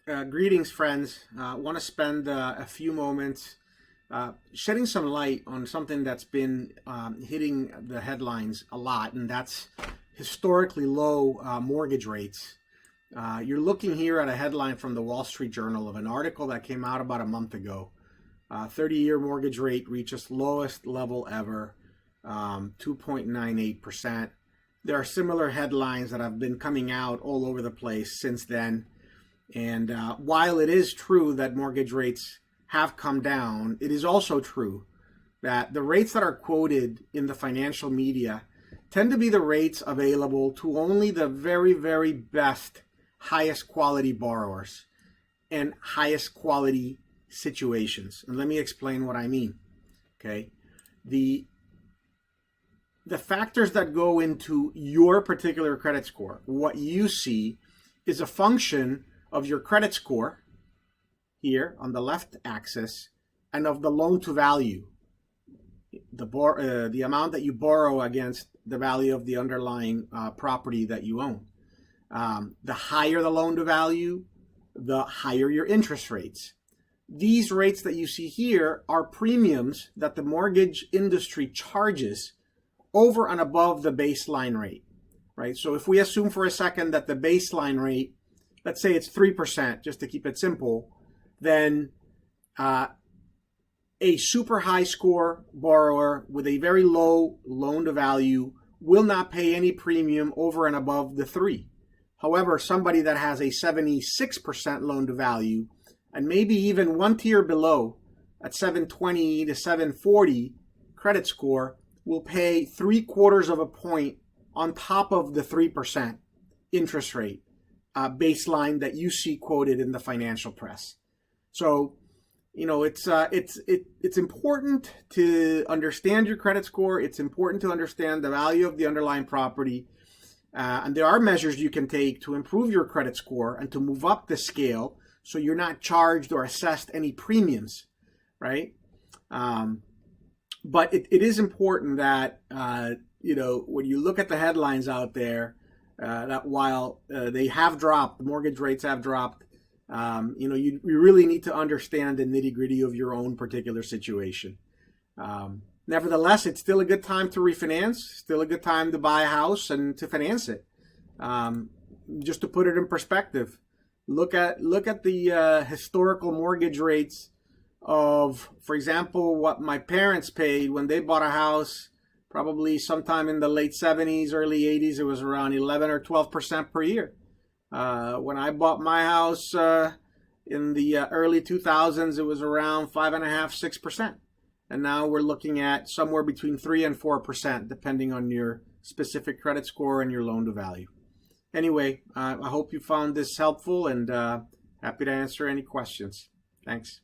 Greetings, friends. I want to spend a few moments shedding some light on something that's been hitting the headlines a lot, and that's historically low mortgage rates. You're looking here at a headline from the Wall Street Journal of an article that came out about a month ago. 30-year mortgage rate reaches lowest level ever, 2.98%. There are similar headlines that have been coming out all over the place since then. And while it is true that mortgage rates have come down, it is also true that the rates that are quoted in the financial media tend to be the rates available to only the very, very best, highest quality borrowers and highest quality situations. And let me explain what I mean. Okay. The factors that go into your particular credit score, what you see is a function of your credit score here on the left axis and of the loan to value, the amount that you borrow against the value of the underlying property that you own. The higher the loan to value, the higher your interest rates. These rates that you see here are premiums that the mortgage industry charges over and above the baseline rate, right? So if we assume for a second that the baseline rate, let's say it's 3%, just to keep it simple, then a super high score borrower with a very low loan to value will not pay any premium over and above the 3. However, somebody that has a 76% loan to value and maybe even one tier below at 720 to 740 credit score will pay 3/4 of a point on top of the 3% interest rate baseline that you see quoted in the financial press. So, it's important to understand your credit score. It's important to understand the value of the underlying property. And there are measures you can take to improve your credit score and to move up the scale so you're not charged or assessed any premiums, right? But it is important that, when you look at the headlines out there, that while they have dropped, the mortgage rates have dropped, you really need to understand the nitty-gritty of your own particular situation. Nevertheless, it's still a good time to refinance, still a good time to buy a house and to finance it. Just to put it in perspective, look at the historical mortgage rates of, for example, what my parents paid when they bought a house. Probably sometime in the late 70s, early 80s, it was around 11 or 12% per year. When I bought my house in the early 2000s, it was around 5.5%, 6%. And now we're looking at somewhere between 3 and 4%, depending on your specific credit score and your loan to value. Anyway, I hope you found this helpful and happy to answer any questions. Thanks.